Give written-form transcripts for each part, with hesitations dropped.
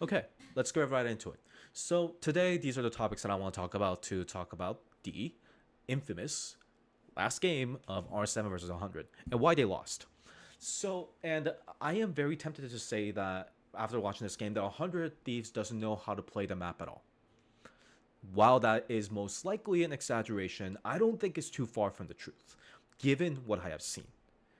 Okay, let's get right into it. So today, these are the topics that I want to talk about the infamous last game of R7 versus 100 and why they lost. And I am very tempted to say that after watching this game, that 100 Thieves doesn't know how to play the map at all. While that is most likely an exaggeration, I don't think it's too far from the truth, given what I have seen.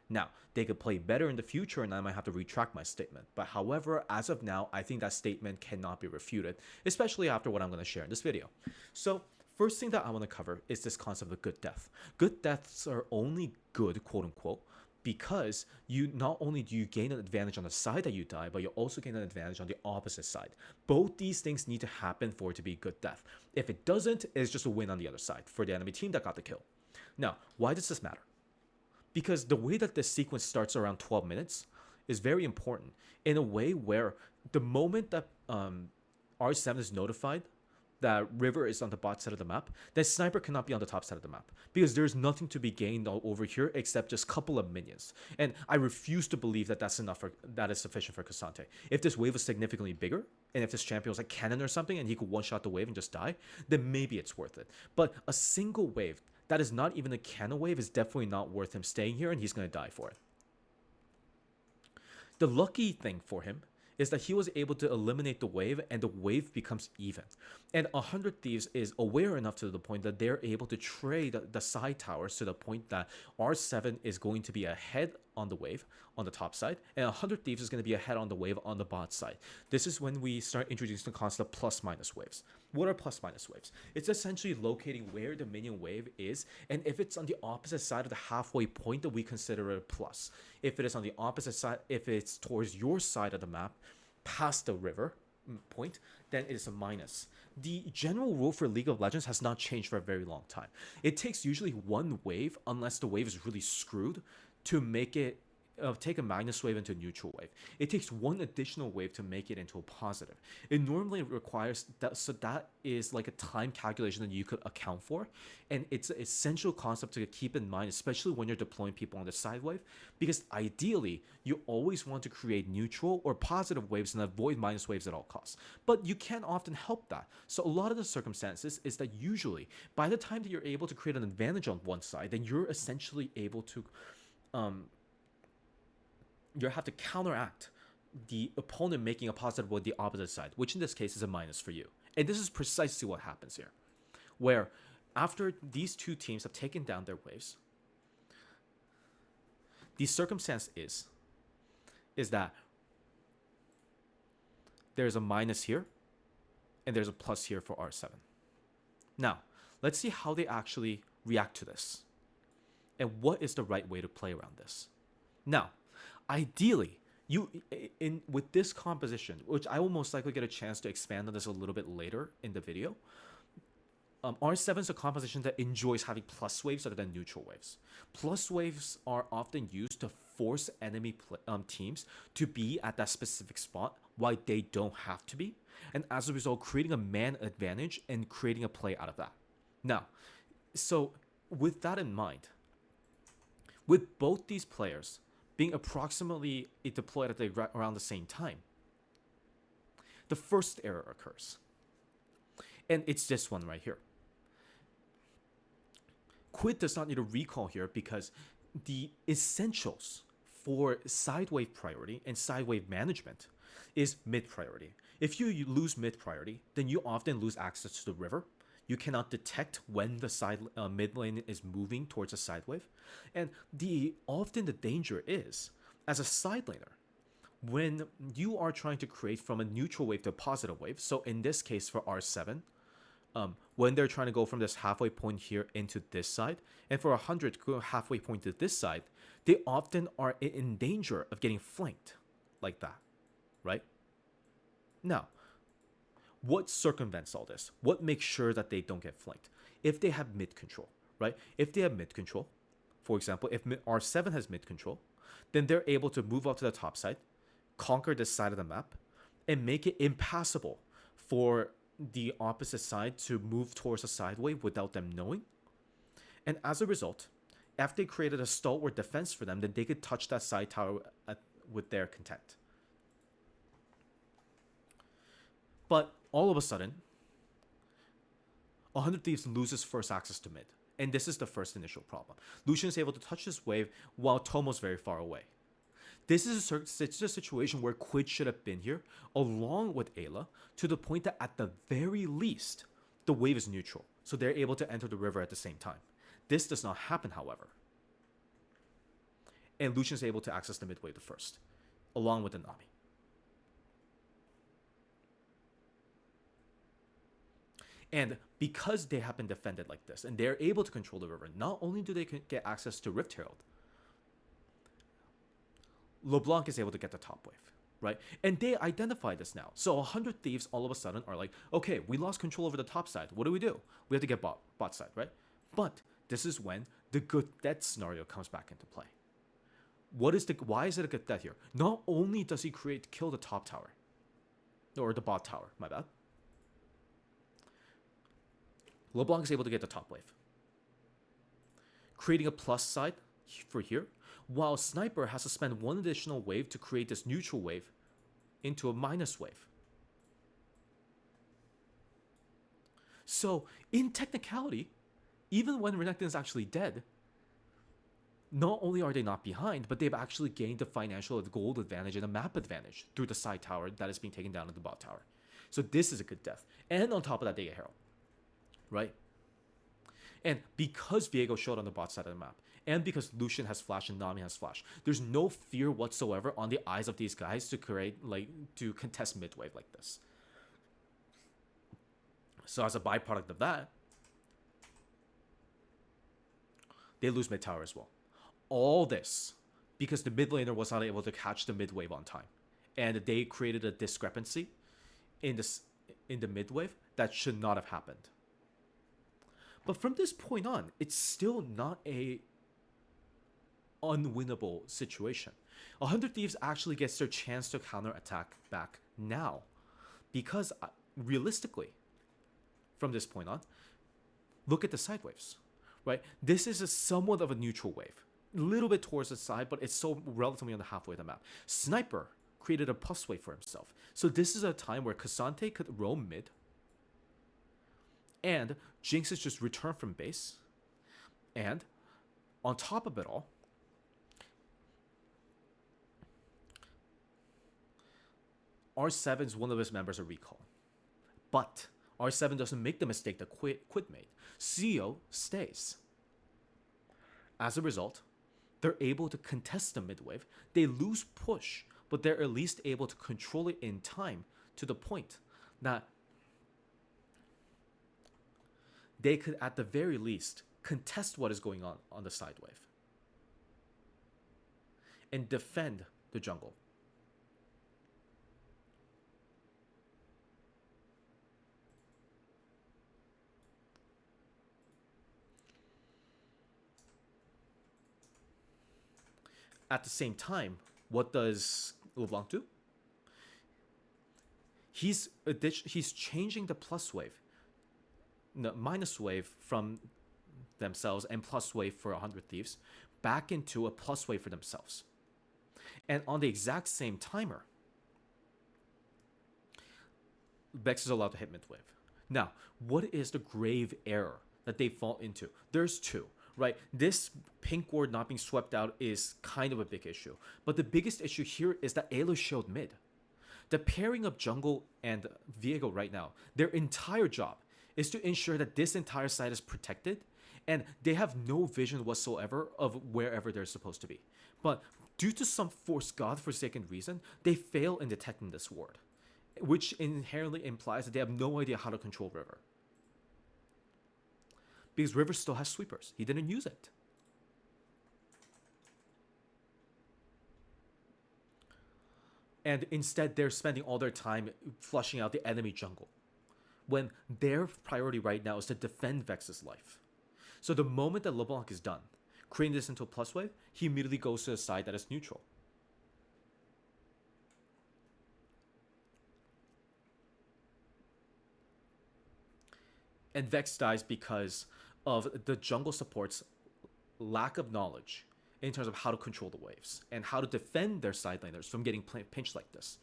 Now, they could play better in the future and I might have to retract my statement. But however, as of now, I think that statement cannot be refuted, especially after what I'm going to share in this video. So, first thing that I want to cover is this concept of good death. Good deaths are only good, quote unquote, because you not only do you gain an advantage on the side that you die, but you also gain an advantage on the opposite side. Both these things need to happen for it to be good death. If it doesn't, it's just a win on the other side for the enemy team that got the kill. Now, why does this matter? Because the way that this sequence starts around 12 minutes is very important in a way where the moment that R7 is notified that River is on the bot side of the map, then Sniper cannot be on the top side of the map because there's nothing to be gained over here except just a couple of minions. And I refuse to believe that that is sufficient for Cassante. If this wave was significantly bigger, and if this champion was like Cannon or something and he could one-shot the wave and just die, then maybe it's worth it. But a single wave that is not even a Cannon wave is definitely not worth him staying here, and he's going to die for it. The lucky thing for him is that he was able to eliminate the wave and the wave becomes even. And 100 Thieves is aware enough to the point that they're able to trade the side towers to the point that R7 is going to be ahead on the wave on the top side and 100 Thieves is going to be ahead on the wave on the bot side. This is when we start introducing the concept of plus minus waves. What are plus minus waves? It's essentially locating where the minion wave is, and if it's on the opposite side of the halfway point, then we consider it a plus. If it is on the opposite side, if it's towards your side of the map, past the river point, then it is a minus. The general rule for League of Legends has not changed for a very long time. It takes usually one wave, unless the wave is really screwed, to make it take a minus wave into a neutral wave. It takes one additional wave to make it into a positive. It normally requires that, so that is like a time calculation that you could account for, and it's an essential concept to keep in mind, especially when you're deploying people on the side wave, because ideally you always want to create neutral or positive waves and avoid minus waves at all costs. But you can't often help that. So a lot of the circumstances is that usually by the time that you're able to create an advantage on one side, then you're essentially able to you have to counteract the opponent making a positive with the opposite side, which in this case is a minus for you. And this is precisely what happens here, where after these two teams have taken down their waves, the circumstance is that there's a minus here and there's a plus here for R7. Now, let's see how they actually react to this and what is the right way to play around this. Now, ideally, with this composition, which I will most likely get a chance to expand on this a little bit later in the video, R7 is a composition that enjoys having plus waves rather than neutral waves. Plus waves are often used to force enemy teams to be at that specific spot while they don't have to be, and as a result, creating a man advantage and creating a play out of that. Now, so with that in mind, with both these players being approximately deployed at around the same time, the first error occurs. And it's this one right here. Quid does not need a recall here because the essentials for side wave priority and side wave management is mid priority. If you lose mid priority, then you often lose access to the river. You cannot detect when the mid lane is moving towards a side wave. And often the danger is, as a side laner, when you are trying to create from a neutral wave to a positive wave, so in this case for R7, when they're trying to go from this halfway point here into this side, and for 100 to go halfway point to this side, they often are in danger of getting flanked like that, right? Now, what circumvents all this? What makes sure that they don't get flanked? If they have mid control, right? If they have mid control, for example, if R7 has mid control, then they're able to move up to the top side, conquer this side of the map, and make it impassable for the opposite side to move towards a side wave without them knowing. And as a result, after they created a stalwart defense for them, then they could touch that side tower with their content. But all of a sudden, 100 Thieves loses first access to mid. And this is the first initial problem. Lucian is able to touch this wave while Tomo's very far away. This is a situation where Quid should have been here, along with Ayla, to the point that at the very least, the wave is neutral, so they're able to enter the river at the same time. This does not happen, however. And Lucian is able to access the mid wave first, along with the Nami. And because they have been defended like this, and they're able to control the river, not only do they get access to Rift Herald, LeBlanc is able to get the top wave, right? And they identify this now. So 100 Thieves all of a sudden are like, okay, we lost control over the top side. What do? We have to get bot side, right? But this is when the good death scenario comes back into play. Why is it a good death here? Not only does he kill the top tower, or the bot tower, my bad. LeBlanc is able to get the top wave, creating a plus side for here, while Sniper has to spend one additional wave to create this neutral wave into a minus wave. So, in technicality, even when Renekton is actually dead, not only are they not behind, but they've actually gained the financial gold advantage and a map advantage through the side tower that is being taken down at the bot tower. So this is a good death. And on top of that, they get Herald. Right? And because Viego showed on the bot side of the map, and because Lucian has flash and Nami has flash, there's no fear whatsoever on the eyes of these guys to contest mid wave like this. So as a byproduct of that, they lose mid tower as well. All this because the mid laner was not able to catch the mid wave on time, and they created a discrepancy in the mid wave that should not have happened. But from this point on, it's still not a unwinnable situation. 100 Thieves actually gets their chance to counterattack back now, because realistically, from this point on, look at the side waves, right? This is somewhat of a neutral wave, a little bit towards the side, but it's so relatively on the halfway of the map. Sniper created a plus wave for himself, so this is a time where Cassante could roam mid, and Jinx is just returned from base, and on top of it all, R7's one of his members are recall. But R7 doesn't make the mistake that Quid made. CEO stays. As a result, they're able to contest the mid wave. They lose push, but they're at least able to control it in time to the point that they could, at the very least, contest what is going on the side wave and defend the jungle. At the same time, what does LeBlanc do? He's changing the plus wave, no, minus wave from themselves and plus wave for 100 Thieves back into a plus wave for themselves. And on the exact same timer, Vex is allowed to hit mid wave. Now, what is the grave error that they fall into? There's two. Right, this pink ward not being swept out is kind of a big issue. But the biggest issue here is that Ayla showed mid. The pairing of jungle and Viego right now, their entire job is to ensure that this entire side is protected, and they have no vision whatsoever of wherever they're supposed to be. But due to some godforsaken reason, they fail in detecting this ward, which inherently implies that they have no idea how to control river. Because River still has sweepers. He didn't use it. And instead, they're spending all their time flushing out the enemy jungle, when their priority right now is to defend Vex's life. So the moment that LeBlanc is done, creating this into a plus wave, he immediately goes to the side that is neutral. And Vex dies because of the jungle support's lack of knowledge in terms of how to control the waves and how to defend their side laners from getting pinched like this.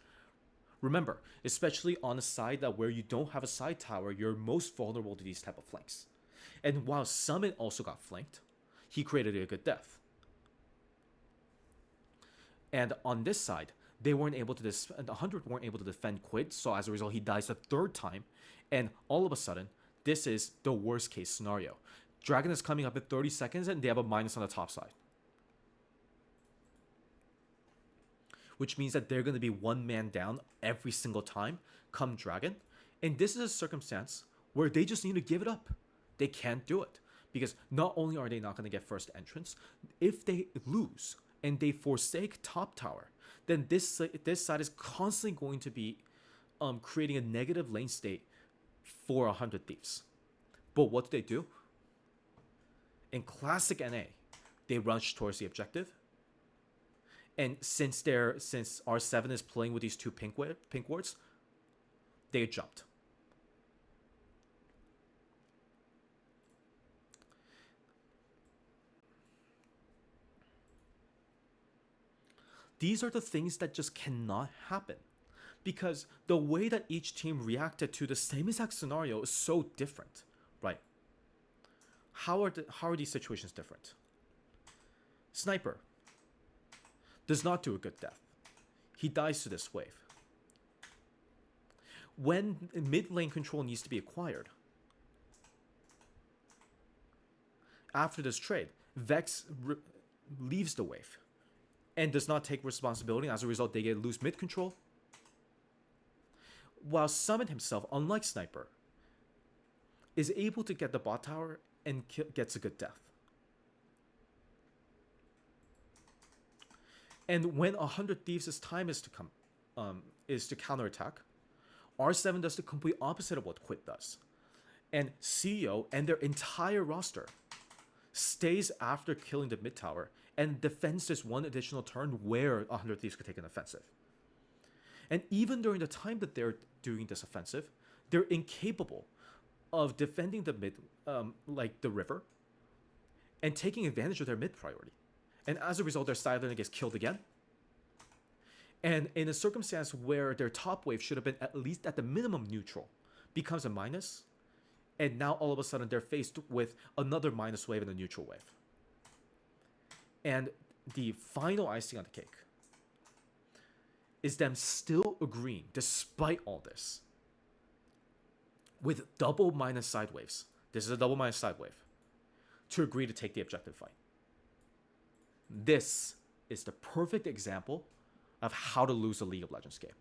Remember, especially on a side that where you don't have a side tower, you're most vulnerable to these type of flanks. And while Summit also got flanked, he created a good death. And on this side, they weren't able to the 100 weren't able to defend Quid, so as a result, he dies a third time, and all of a sudden, this is the worst case scenario. Dragon is coming up in 30 seconds, and they have a minus on the top side, which means that they're going to be one man down every single time come Dragon, and this is a circumstance where they just need to give it up. They can't do it because not only are they not going to get first entrance, if they lose and they forsake top tower, then this side is constantly going to be creating a negative lane state for 100 Thieves. But what do? In classic NA, they rush towards the objective. And since R7 is playing with these two pink wards, they jumped. These are the things that just cannot happen because the way that each team reacted to the same exact scenario is so different, right? How are these situations different? Sniper does not do a good death. He dies to this wave. When mid lane control needs to be acquired, after this trade, Vex leaves the wave and does not take responsibility. As a result, they lose mid control. While Summit himself, unlike Sniper, is able to get the bot tower and gets a good death. And when 100 Thieves' time is to come, is to counterattack, R7 does the complete opposite of what Quid does. And CEO and their entire roster stays after killing the mid tower and defends this one additional turn where 100 Thieves could take an offensive. And even during the time that they're doing this offensive, they're incapable of defending the mid, like the river, and taking advantage of their mid priority. And as a result, their side lane gets killed again. And in a circumstance where their top wave should have been at least at the minimum neutral, becomes a minus, and now all of a sudden they're faced with another minus wave and a neutral wave. And the final icing on the cake is them still agreeing, despite all this, with double minus side waves. This is a double minus side wave. To agree to take the objective fight. This is the perfect example of how to lose a League of Legends game.